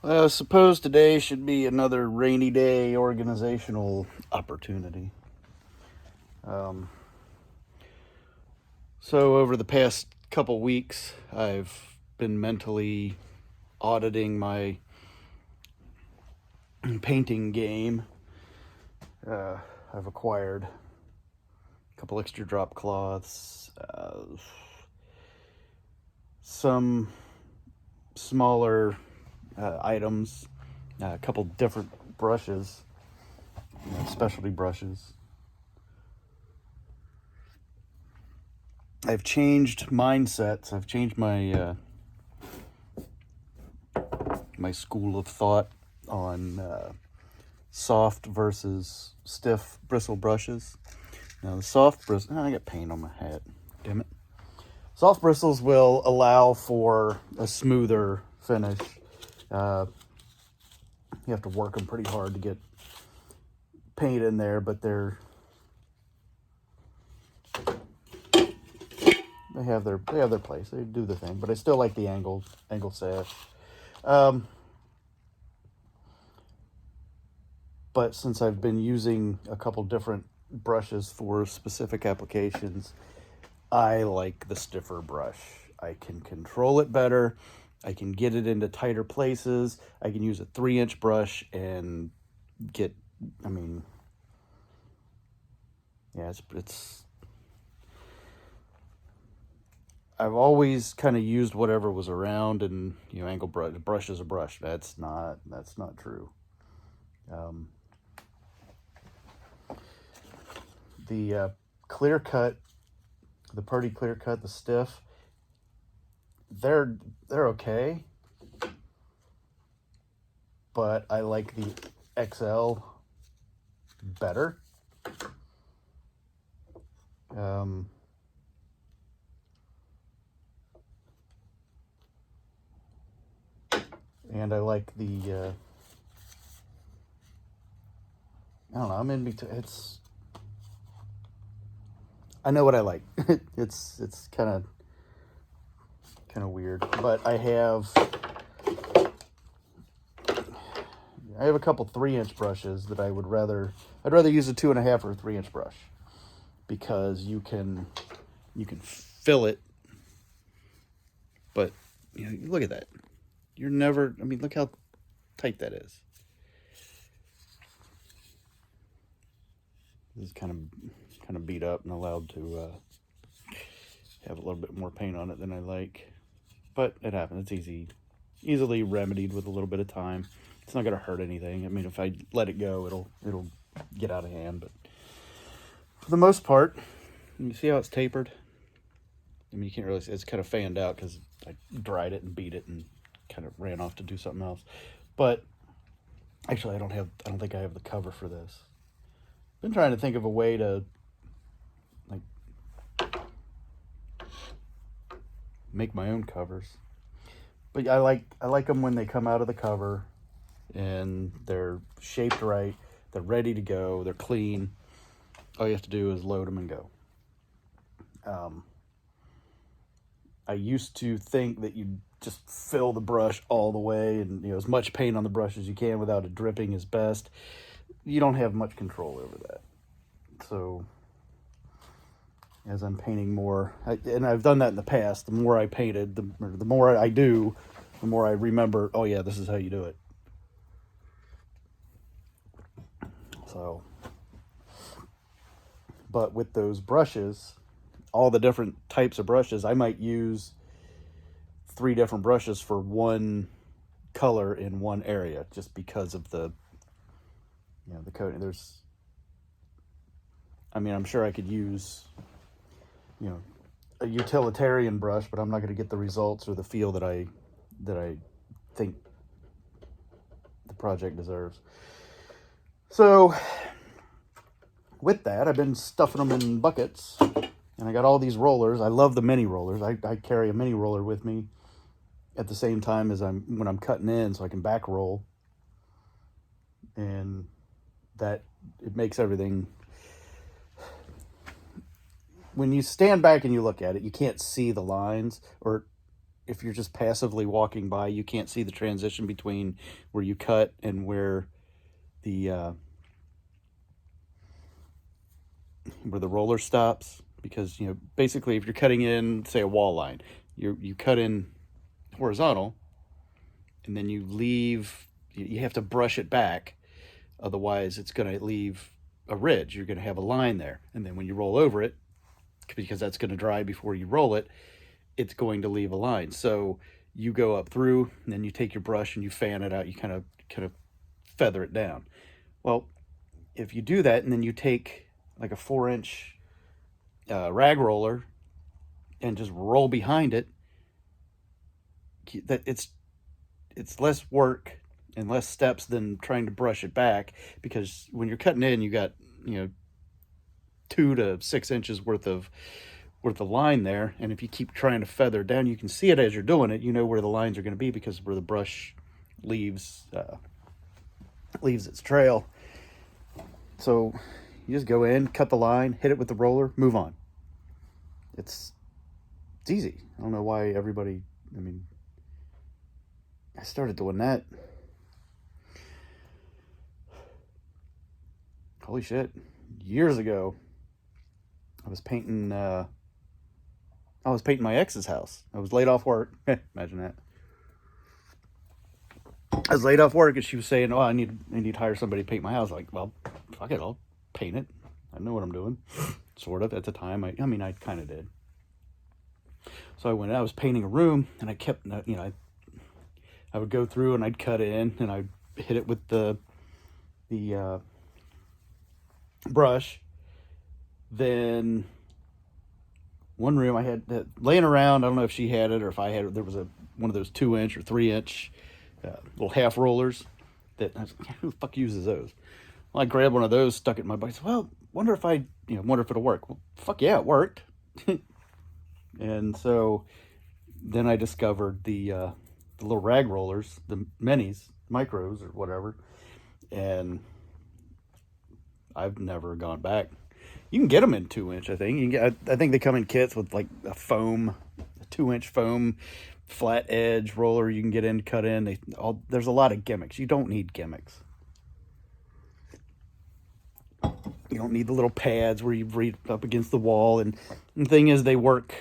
Well, I suppose today should be another rainy day organizational opportunity. Um, so, over the past couple weeks, I've been mentally auditing my painting game. I've acquired a couple extra drop cloths, some smaller items, a couple different brushes, specialty brushes. I've changed mindsets. I've changed my school of thought on soft versus stiff bristle brushes. Now the soft bristles, I got paint on my hat. Damn it. Soft bristles will allow for a smoother finish. You have to work them pretty hard to get paint in there, but they have their place. They do the thing, but I still like the angle sash. But since I've been using a couple different brushes for specific applications, I like the stiffer brush. I can control it better. I can get it into tighter places. I can use a 3-inch brush and get, I mean, yeah, it's I've always kind of used whatever was around, and angle brush is a brush. That's not true. The clear cut, the Purdy clear cut, the stiff, they're okay, but I like the XL better. And I like the I don't know, I'm in between. I know what I like. It's kind of weird, but I have a couple 3-inch brushes that I'd rather use a 2.5 or a 3-inch brush, because you can fill it, but look at that. You're never, I mean, look how tight that is. This is kind of beat up and allowed to have a little bit more paint on it than I like, but it happens. It's easily remedied with a little bit of time. It's not going to hurt anything. I mean, if I let it go, it'll get out of hand, but for the most part, you see how it's tapered? I mean, you can't really see. It's kind of fanned out because I dried it and beat it and kind of ran off to do something else. But actually, I don't think I have the cover for this. Been trying to think of a way to make my own covers, but I like them when they come out of the cover and they're shaped right, they're ready to go, they're clean. All you have to do is load them and go. I used to think that you just fill the brush all the way, and as much paint on the brush as you can without it dripping is best. You don't have much control over that. So as I'm painting more, and I've done that in the past, the more I painted, the more I do, the more I remember, oh yeah, this is how you do it. So, but with those brushes, all the different types of brushes, I might use 3 different brushes for one color in one area, just because of the coating. I'm sure I could use a utilitarian brush, but I'm not going to get the results or the feel that I think the project deserves. So with that, I've been stuffing them in buckets, and I got all these rollers. I love the mini rollers. I carry a mini roller with me at the same time as when I'm cutting in, so I can back roll, and that it makes everything. When you stand back and you look at it, you can't see the lines, or if you're just passively walking by, you can't see the transition between where you cut and where the roller stops. Because, you know, basically if you're cutting in, say, a wall line, you cut in horizontal, and then you have to brush it back. Otherwise, it's going to leave a ridge. You're going to have a line there. And then when you roll over it, because that's going to dry before you roll it, it's going to leave a line. So you go up through, and then you take your brush and you fan it out. You kind of feather it down. Well, if you do that, and then you take like a 4-inch rag roller and just roll behind it, that it's less work and less steps than trying to brush it back. Because when you're cutting in, you got, you know, 2 to 6 inches worth of line there, and if you keep trying to feather it down, you can see it as you're doing it. You know where the lines are going to be because where the brush leaves its trail. So you just go in, cut the line, hit it with the roller, move on. It's easy. I don't know why everybody. I mean, I started doing that. Holy shit! Years ago, I was painting my ex's house. I was laid off work. Imagine that. I was laid off work, and she was saying, "Oh, I need to hire somebody to paint my house." Like, well, fuck it, I'll paint it. I know what I'm doing, sort of. At the time, I kind of did. So I went. I was painting a room, and I kept, you know, I would go through and I'd cut in, and I'd hit it with the brush. Then one room I had laying around. I don't know if she had it or if I had it. There was one of those 2-inch or 3-inch little half rollers that I was like, who the fuck uses those? Well, I grabbed one of those, stuck it in my bucket. Well, wonder if it'll work. Well, fuck yeah, it worked. And so then I discovered the little rag rollers, the minis, micros or whatever, and I've never gone back. You can get them in 2-inch, I think. I think they come in kits with like a 2-inch foam flat edge roller you can get in, cut in. There's a lot of gimmicks. You don't need gimmicks. You don't need the little pads where you reach up against the wall. And the thing is, they work.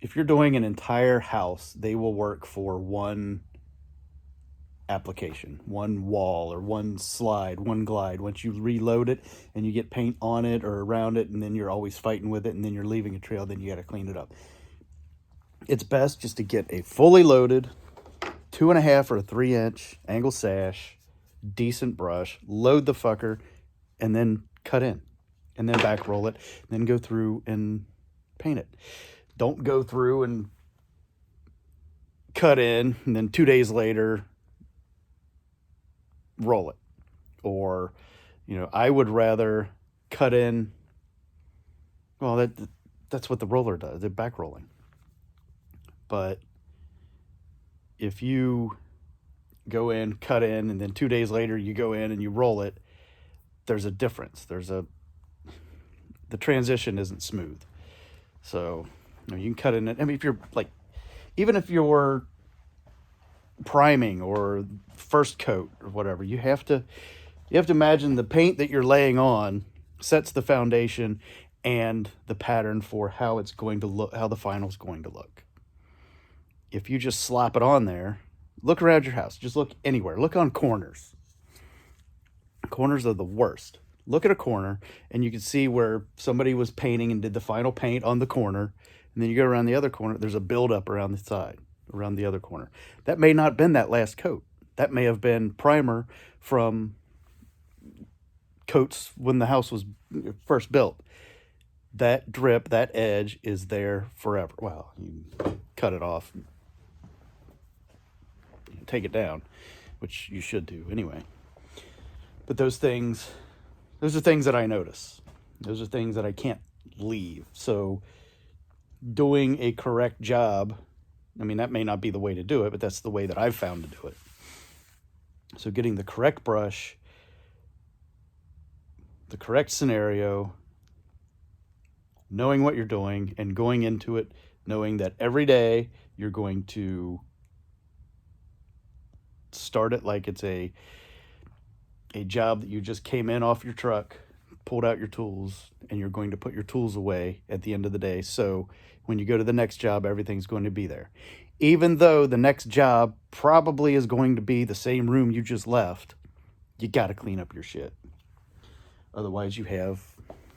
If you're doing an entire house, they will work for one application, one wall or one slide, one glide. Once you reload it and you get paint on it or around it, and then you're always fighting with it, and then you're leaving a trail, then you got to clean it up. It's best just to get a fully loaded 2.5 or a 3-inch angle sash, decent brush, load the fucker, and then cut in, and then back roll it, and then go through and paint it. Don't go through and cut in, and then 2 days later roll it. Or, you know, I would rather cut in. Well, that's what the roller does. They're back rolling. But if you go in, cut in, and then 2 days later you go in and you roll it, there's a difference. The transition isn't smooth. So, you know, you can cut in it. I mean, if you're like, even if you're priming or first coat or whatever, you have to imagine the paint that you're laying on sets the foundation and the pattern for how it's going to look, how the final's going to look. If you just slap it on there, look around your house, just look anywhere, look on corners. Corners are the worst. Look at a corner and you can see where somebody was painting and did the final paint on the corner, and then you go around the other corner, there's a buildup around the side, around the other corner. That may not have been that last coat. That may have been primer from coats when the house was first built. That drip, that edge is there forever. Well, you cut it off, take it down, which you should do anyway. But those are things that I notice. Those are things that I can't leave. So doing a correct job, I mean, that may not be the way to do it, but that's the way that I've found to do it. So getting the correct brush, the correct scenario, knowing what you're doing, and going into it knowing that every day you're going to start it like it's a job that you just came in off your truck, pulled out your tools, and you're going to put your tools away at the end of the day. So when you go to the next job, everything's going to be there. Even though the next job probably is going to be the same room you just left, you got to clean up your shit. Otherwise, you have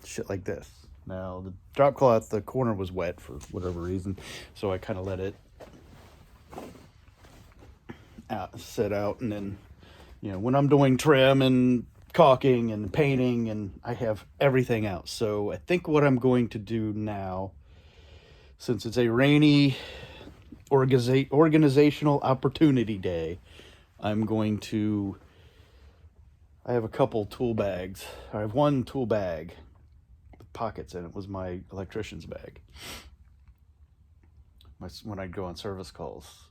shit like this. Now, the drop cloth, the corner was wet for whatever reason, so I kind of let it sit out, and then, when I'm doing trim and caulking and painting, and I have everything out. So I think what I'm going to do now, since it's a rainy organizational opportunity day, I have a couple tool bags. I have one tool bag with pockets in it. Was my electrician's bag when I'd go on service calls.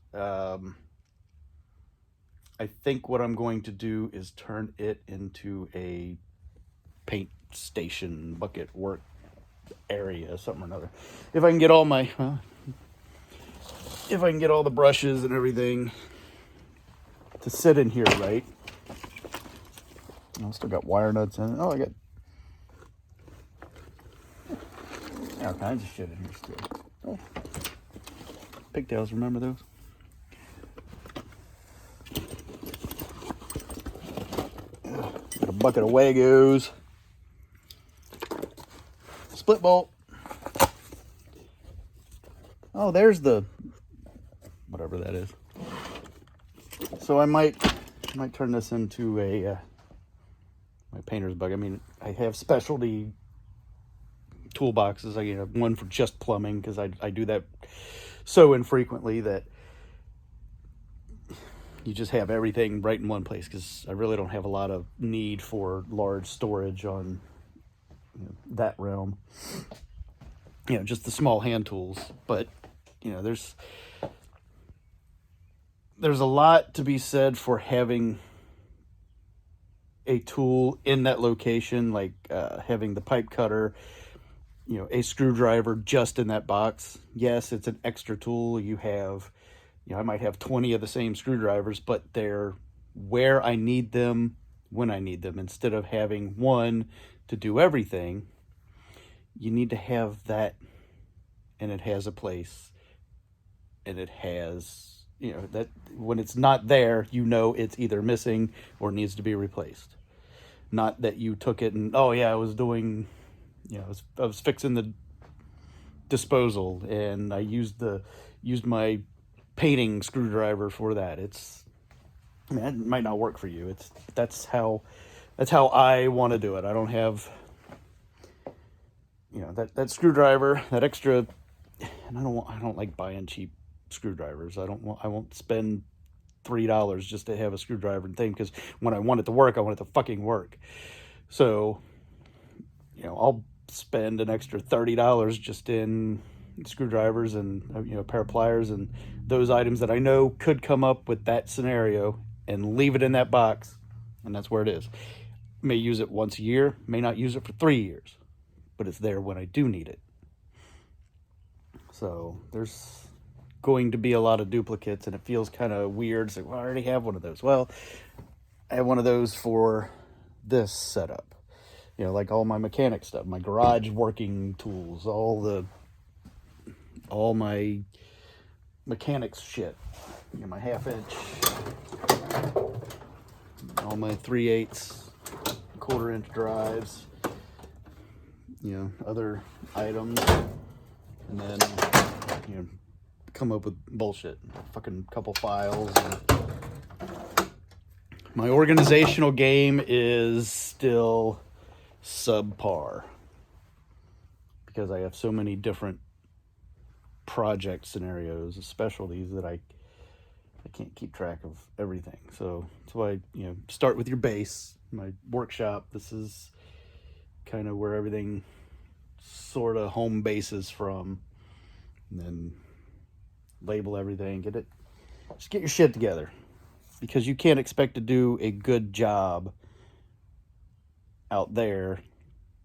I think what I'm going to do is turn it into a paint station, bucket work area, something or another. If I can get all the brushes and everything to sit in here, right? I still got wire nuts in it. Oh, I got all kinds of shit in here still. Oh. Pigtails, remember those? Got a bucket of Wagos. Split bolt. Oh, there's the whatever that is. So I might turn this into a my painter's bucket. I mean, I have specialty toolboxes. I have one for just plumbing because I do that so infrequently that you just have everything right in one place, because I really don't have a lot of need for large storage on that realm. Just the small hand tools. But there's a lot to be said for having a tool in that location, like having the pipe cutter, a screwdriver just in that box. Yes, it's an extra tool. I might have 20 of the same screwdrivers, but they're where I need them when I need them. Instead of having one to do everything, you need to have that, and it has a place, and it has, that when it's not there, it's either missing or needs to be replaced. Not that you took it and, oh yeah, I was doing, I was fixing the disposal and I used my painting screwdriver for that. It might not work for you. That's how I want to do it. I don't have, that screwdriver, that extra, and I don't like buying cheap screwdrivers. I won't spend $3 just to have a screwdriver and thing, because when I want it to work, I want it to fucking work. So, I'll spend an extra $30 just in screwdrivers and a pair of pliers and those items that I know could come up with that scenario, and leave it in that box, and that's where it is. May use it once a year, may not use it for 3 years, but it's there when I do need it. So there's going to be a lot of duplicates, and it feels kind of weird. It's like, well, I already have one of those. Well, I have one of those for this setup. Like all my mechanic stuff, my garage working tools, all my mechanics shit. My 1/2 inch, all my 3/8, 1/4 inch drives, other items, and then, come up with bullshit, fucking couple files. My organizational game is still subpar because I have so many different project scenarios, specialties, that I can't keep track of everything. So that's why, start with your base. My workshop, this is kind of where everything sort of home bases from, and then label everything, just get your shit together, because you can't expect to do a good job out there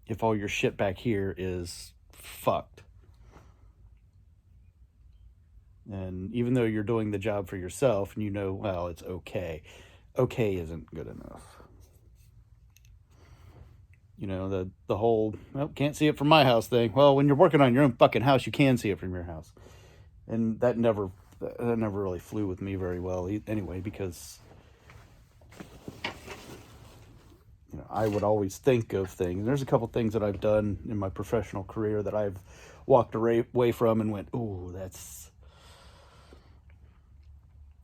if all your shit back here is fucked. And even though you're doing the job for yourself and you know, well, it's okay, okay isn't good enough. You know, the whole, well, can't see it from my house thing. Well, when you're working on your own fucking house, you can see it from your house. And that never really flew with me very well anyway, because you know, I would always think of things. There's a couple things that I've done in my professional career that I've walked away from and went, "Ooh, that's,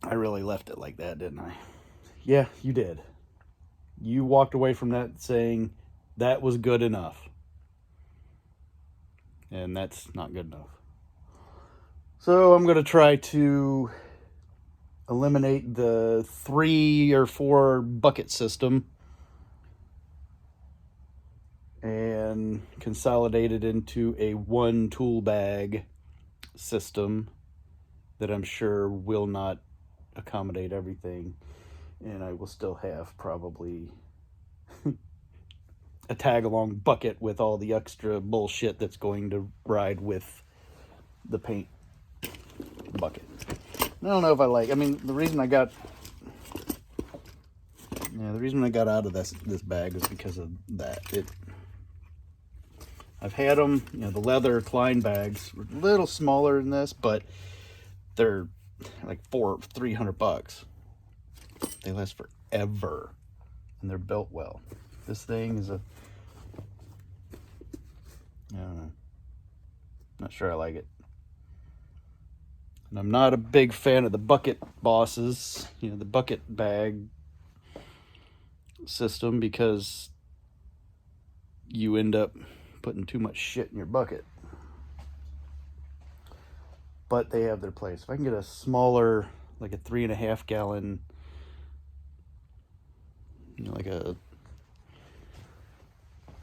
I really left it like that, didn't I?" Yeah, you did. You walked away from that saying that was good enough. And that's not good enough. So I'm going to try to eliminate the 3 or 4 bucket system and consolidate it into a 1 tool bag system that I'm sure will not accommodate everything, and I will still have probably a tag along bucket with all the extra bullshit that's going to ride with the paint bucket. I don't know if I like, I mean, the reason I got out of this bag is because of that. I've had them, you know, the leather Klein bags were a little smaller than this, but they're like $300. They last forever, and they're built well. This thing is I don't know, not sure I like it. And I'm not a big fan of the bucket bosses, you know, the bucket bag system, because you end up putting too much shit in your bucket. But they have their place. If I can get a smaller, like a 3.5 gallon, you know, like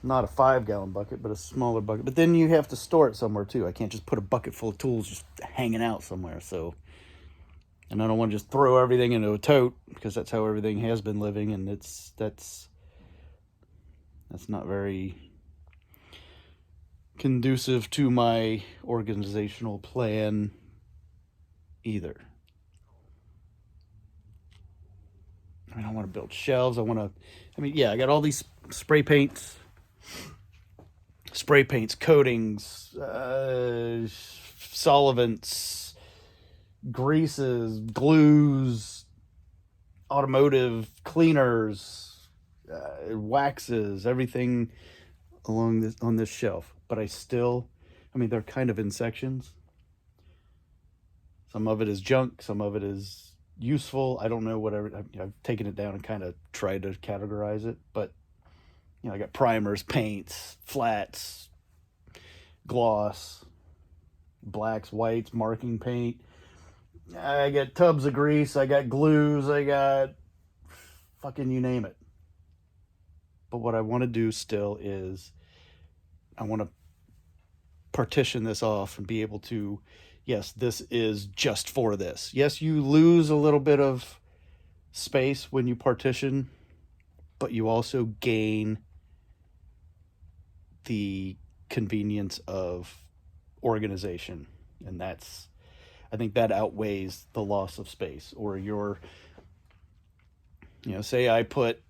not a 5 gallon bucket, but a smaller bucket. But then you have to store it somewhere too. I can't just put a bucket full of tools just hanging out somewhere. So, and I don't want to just throw everything into a tote, because that's how everything has been living, and that's not very conducive to my organizational plan either. I mean, I want to build shelves. I got all these spray paints, coatings, solvents, greases, glues, automotive cleaners, waxes, everything on this shelf. But they're kind of in sections. Some of it is junk, some of it is useful. I don't know, whatever. I've taken it down and kind of tried to categorize it, but you know, I got primers, paints, flats, gloss, blacks, whites, marking paint. I got tubs of grease, I got glues, I got fucking you name it. But what I want to do still is I want to partition this off and be able to, yes, this is just for this. Yes, you lose a little bit of space when you partition, but you also gain the convenience of organization. And I think that outweighs the loss of space. Or say I put,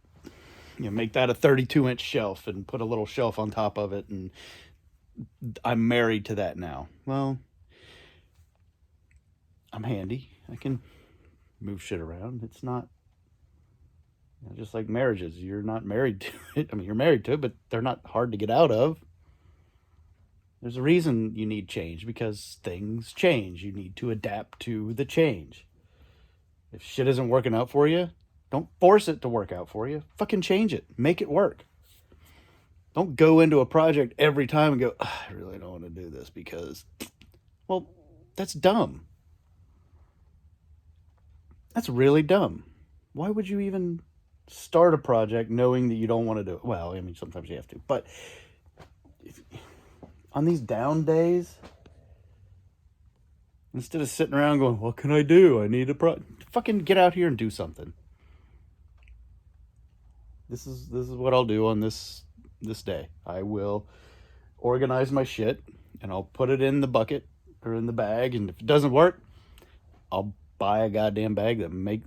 make that a 32-inch shelf and put a little shelf on top of it, and I'm married to that now. Well, I'm handy. I can move shit around. It's not, just like marriages. You're not married to it. I mean, you're married to it, but they're not hard to get out of. There's a reason you need change, because things change. You need to adapt to the change. If shit isn't working out for you, don't force it to work out for you. Fucking change it. Make it work. Don't go into a project every time and go, I really don't want to do this because, well, that's dumb. That's really dumb. Why would you even start a project knowing that you don't want to do it? Well, I mean, sometimes you have to. But on these down days, instead of sitting around going, what can I do? I need a fucking get out here and do something. This is what I'll do on this day. I will organize my shit, and I'll put it in the bucket or in the bag, and if it doesn't work, I'll buy a goddamn bag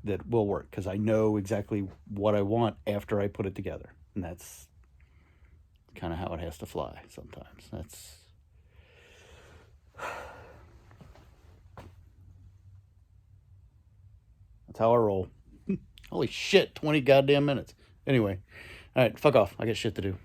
that will work, because I know exactly what I want after I put it together. And that's kind of how it has to fly sometimes. That's how I roll. Holy shit, 20 goddamn minutes. Anyway, all right, fuck off. I got shit to do.